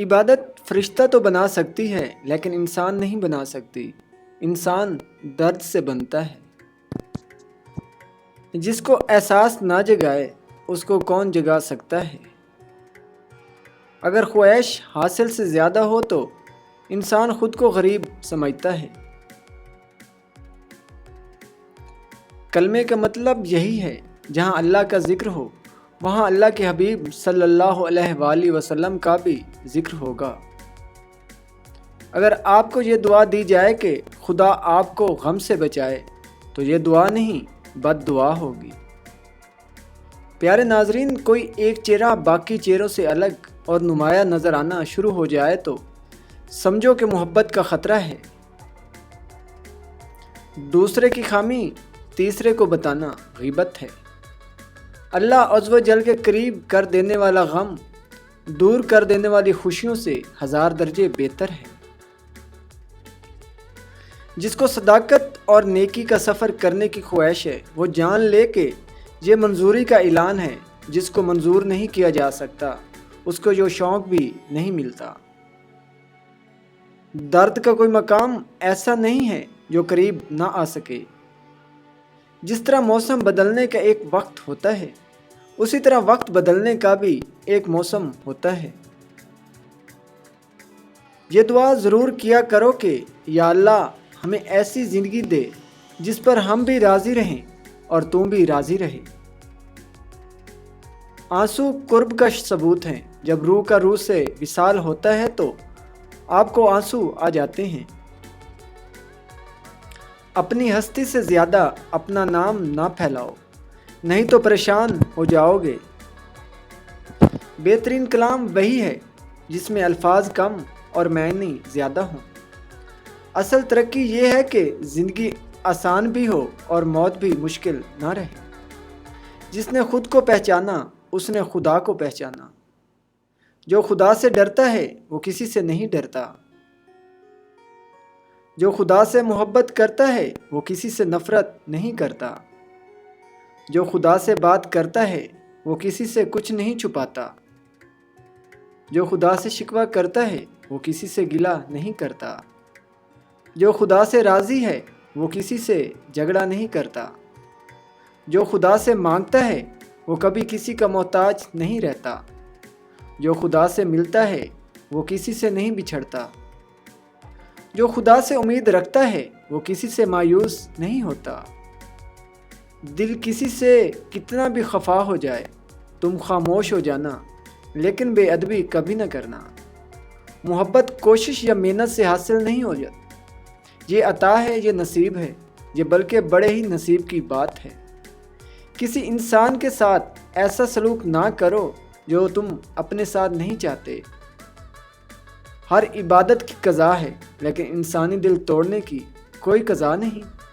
عبادت فرشتہ تو بنا سکتی ہے لیکن انسان نہیں بنا سکتی۔ انسان درد سے بنتا ہے۔ جس کو احساس نہ جگائے اس کو کون جگا سکتا ہے؟ اگر خواہش حاصل سے زیادہ ہو تو انسان خود کو غریب سمجھتا ہے۔ کلمے کا مطلب یہی ہے، جہاں اللہ کا ذکر ہو وہاں اللہ کے حبیب صلی اللہ علیہ وآلہ وسلم کا بھی ذکر ہوگا۔ اگر آپ کو یہ دعا دی جائے کہ خدا آپ کو غم سے بچائے تو یہ دعا نہیں بد دعا ہوگی۔ پیارے ناظرین، کوئی ایک چہرہ باقی چہروں سے الگ اور نمایاں نظر آنا شروع ہو جائے تو سمجھو کہ محبت کا خطرہ ہے۔ دوسرے کی خامی تیسرے کو بتانا غیبت ہے۔ اللہ عز و جل کے قریب کر دینے والا غم دور کر دینے والی خوشیوں سے 1000 درجے بہتر ہے۔ جس کو صداقت اور نیکی کا سفر کرنے کی خواہش ہے وہ جان لے کہ یہ منظوری کا اعلان ہے۔ جس کو منظور نہیں کیا جا سکتا اس کو جو شوق بھی نہیں ملتا۔ درد کا کوئی مقام ایسا نہیں ہے جو قریب نہ آ سکے۔ جس طرح موسم بدلنے کا ایک وقت ہوتا ہے اسی طرح وقت بدلنے کا بھی ایک موسم ہوتا ہے۔ یہ دعا ضرور کیا کرو کہ یا اللہ ہمیں ایسی زندگی دے جس پر ہم بھی راضی رہیں اور تم بھی راضی رہے۔ آنسو قرب کا ثبوت ہیں۔ جب روح کا روح سے وصال ہوتا ہے تو آپ کو آنسو آ جاتے ہیں۔ اپنی ہستی سے زیادہ اپنا نام نہ پھیلاؤ، نہیں تو پریشان ہو جاؤ گے۔ بہترین کلام وہی ہے جس میں الفاظ کم اور معنی زیادہ ہوں۔ اصل ترقی یہ ہے کہ زندگی آسان بھی ہو اور موت بھی مشکل نہ رہے۔ جس نے خود کو پہچانا اس نے خدا کو پہچانا۔ جو خدا سے ڈرتا ہے وہ کسی سے نہیں ڈرتا۔ جو خدا سے محبت کرتا ہے وہ کسی سے نفرت نہیں کرتا۔ جو خدا سے بات کرتا ہے وہ کسی سے کچھ نہیں چھپاتا۔ جو خدا سے شکوہ کرتا ہے وہ کسی سے گلہ نہیں کرتا۔ جو خدا سے راضی ہے وہ کسی سے جھگڑا نہیں کرتا۔ جو خدا سے مانگتا ہے وہ کبھی کسی کا محتاج نہیں رہتا۔ جو خدا سے ملتا ہے وہ کسی سے نہیں بچھڑتا۔ جو خدا سے امید رکھتا ہے وہ کسی سے مایوس نہیں ہوتا۔ دل کسی سے کتنا بھی خفا ہو جائے تم خاموش ہو جانا، لیکن بے ادبی کبھی نہ کرنا۔ محبت کوشش یا محنت سے حاصل نہیں ہو جاتی۔ یہ عطا ہے، یہ نصیب ہے، یہ بلکہ بڑے ہی نصیب کی بات ہے۔ کسی انسان کے ساتھ ایسا سلوک نہ کرو جو تم اپنے ساتھ نہیں چاہتے۔ ہر عبادت کی قضا ہے لیکن انسانی دل توڑنے کی کوئی قضا نہیں۔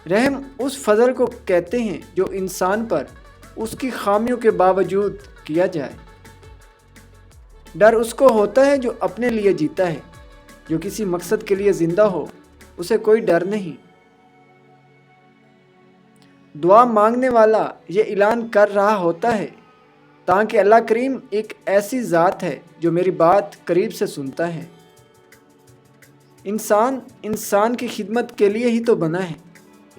رحم اس فضل کو کہتے ہیں جو انسان پر اس کی خامیوں کے باوجود کیا جائے۔ ڈر اس کو ہوتا ہے جو اپنے لیے جیتا ہے۔ جو کسی مقصد کے لیے زندہ ہو اسے کوئی ڈر نہیں۔ دعا مانگنے والا یہ اعلان کر رہا ہوتا ہے تاکہ اللہ کریم ایک ایسی ذات ہے جو میری بات قریب سے سنتا ہے۔ انسان کی خدمت کے لیے ہی تو بنا ہے۔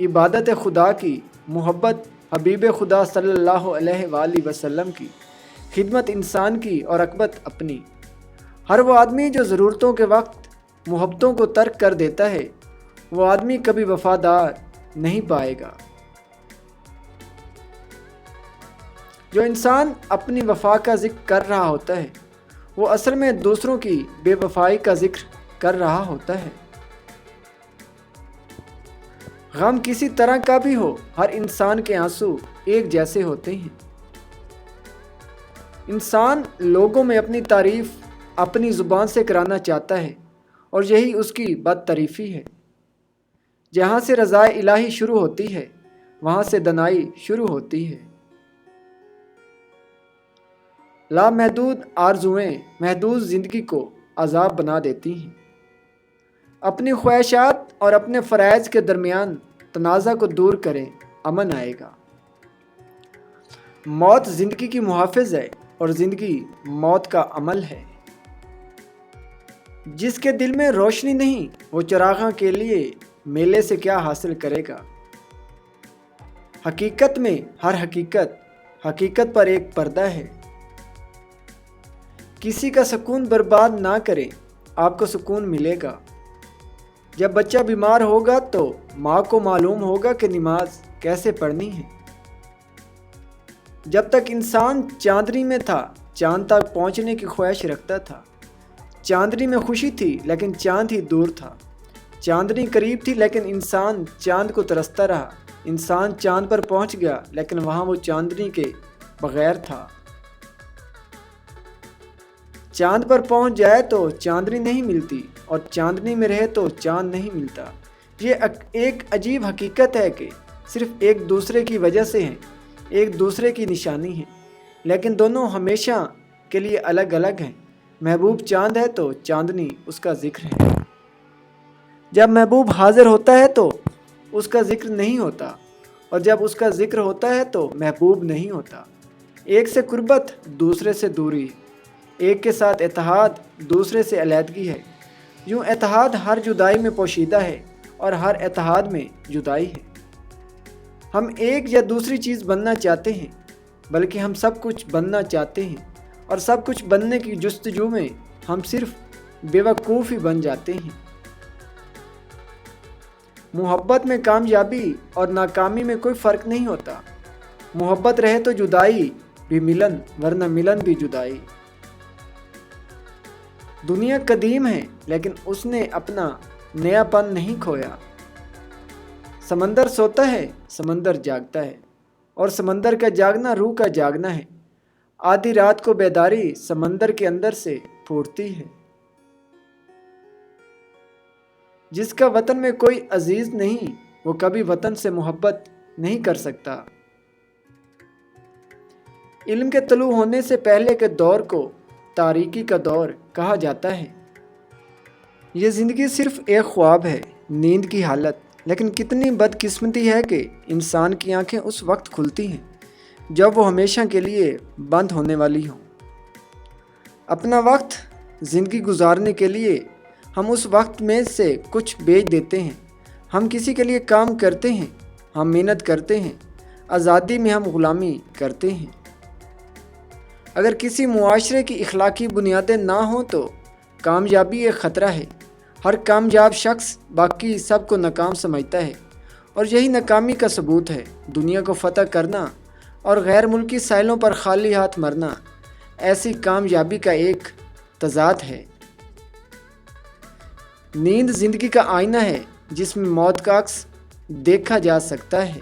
عبادت خدا کی، محبت حبیب خدا صلی اللہ علیہ وآلہ وسلم کی، خدمت انسان کی اور عاقبت اپنی۔ ہر وہ آدمی جو ضرورتوں کے وقت محبتوں کو ترک کر دیتا ہے وہ آدمی کبھی وفادار نہیں پائے گا۔ جو انسان اپنی وفا کا ذکر کر رہا ہوتا ہے وہ اصل میں دوسروں کی بے وفائی کا ذکر کر رہا ہوتا ہے۔ غم کسی طرح کا بھی ہو، ہر انسان کے آنسو ایک جیسے ہوتے ہیں۔ انسان لوگوں میں اپنی تعریف اپنی زبان سے کرانا چاہتا ہے اور یہی اس کی بد تعریفی ہے۔ جہاں سے رضا الہی شروع ہوتی ہے وہاں سے دنائی شروع ہوتی ہے۔ لامحدود آرزوئیں محدود زندگی کو عذاب بنا دیتی ہیں۔ اپنی خواہشات اور اپنے فرائض کے درمیان تنازع کو دور کریں، امن آئے گا۔ موت زندگی کی محافظ ہے، اور زندگی موت کا عمل ہے۔ جس کے دل میں روشنی نہیں وہ چراغاں کے لیے میلے سے کیا حاصل کرے گا۔ حقیقت میں ہر حقیقت پر ایک پردہ ہے۔ کسی کا سکون برباد نہ کریں، آپ کو سکون ملے گا۔ جب بچہ بیمار ہوگا تو ماں کو معلوم ہوگا کہ نماز کیسے پڑھنی ہے۔ جب تک انسان چاندنی میں تھا چاند تک پہنچنے کی خواہش رکھتا تھا۔ چاندنی میں خوشی تھی لیکن چاند ہی دور تھا۔ چاندنی قریب تھی لیکن انسان چاند کو ترستا رہا۔ انسان چاند پر پہنچ گیا لیکن وہاں وہ چاندنی کے بغیر تھا۔ چاند پر پہنچ جائے تو چاندنی نہیں ملتی اور چاندنی میں رہے تو چاند نہیں ملتا۔ یہ ایک عجیب حقیقت ہے کہ صرف ایک دوسرے کی وجہ سے ہیں، ایک دوسرے کی نشانی ہے، لیکن دونوں ہمیشہ کے لیے الگ الگ ہیں۔ محبوب چاند ہے تو چاندنی اس کا ذکر ہے۔ جب محبوب حاضر ہوتا ہے تو اس کا ذکر نہیں ہوتا، اور جب اس کا ذکر ہوتا ہے تو محبوب نہیں ہوتا۔ ایک سے قربت دوسرے سے دوری ہے، ایک کے ساتھ اتحاد دوسرے سے علیحدگی ہے۔ یوں اتحاد ہر جدائی میں پوشیدہ ہے اور ہر اتحاد میں جدائی ہے۔ ہم ایک یا دوسری چیز بننا چاہتے ہیں، بلکہ ہم سب کچھ بننا چاہتے ہیں، اور سب کچھ بننے کی جستجو میں ہم صرف بے وقوف ہی بن جاتے ہیں۔ محبت میں کامیابی اور ناکامی میں کوئی فرق نہیں ہوتا۔ محبت رہے تو جدائی بھی ملن، ورنہ ملن بھی جدائی۔ دنیا قدیم ہے لیکن اس نے اپنا نیا پن نہیں کھویا۔ سمندر سوتا ہے، سمندر جاگتا ہے، اور سمندر کا جاگنا روح کا جاگنا ہے۔ آدھی رات کو بیداری سمندر کے اندر سے پھوٹتی ہے۔ جس کا وطن میں کوئی عزیز نہیں وہ کبھی وطن سے محبت نہیں کر سکتا۔ علم کے طلوع ہونے سے پہلے کے دور کو تاریکی کا دور کہا جاتا ہے۔ یہ زندگی صرف ایک خواب ہے، نیند کی حالت، لیکن کتنی بدقسمتی ہے کہ انسان کی آنکھیں اس وقت کھلتی ہیں جب وہ ہمیشہ کے لیے بند ہونے والی ہوں۔ اپنا وقت زندگی گزارنے کے لیے ہم اس وقت میں سے کچھ بیچ دیتے ہیں۔ ہم کسی کے لیے کام کرتے ہیں، ہم محنت کرتے ہیں، آزادی میں ہم غلامی کرتے ہیں۔ اگر کسی معاشرے کی اخلاقی بنیادیں نہ ہوں تو کامیابی ایک خطرہ ہے۔ ہر کامیاب شخص باقی سب کو ناکام سمجھتا ہے، اور یہی ناکامی کا ثبوت ہے۔ دنیا کو فتح کرنا اور غیر ملکی ساحلوں پر خالی ہاتھ مرنا ایسی کامیابی کا ایک تضاد ہے۔ نیند زندگی کا آئینہ ہے جس میں موت کا عکس دیکھا جا سکتا ہے۔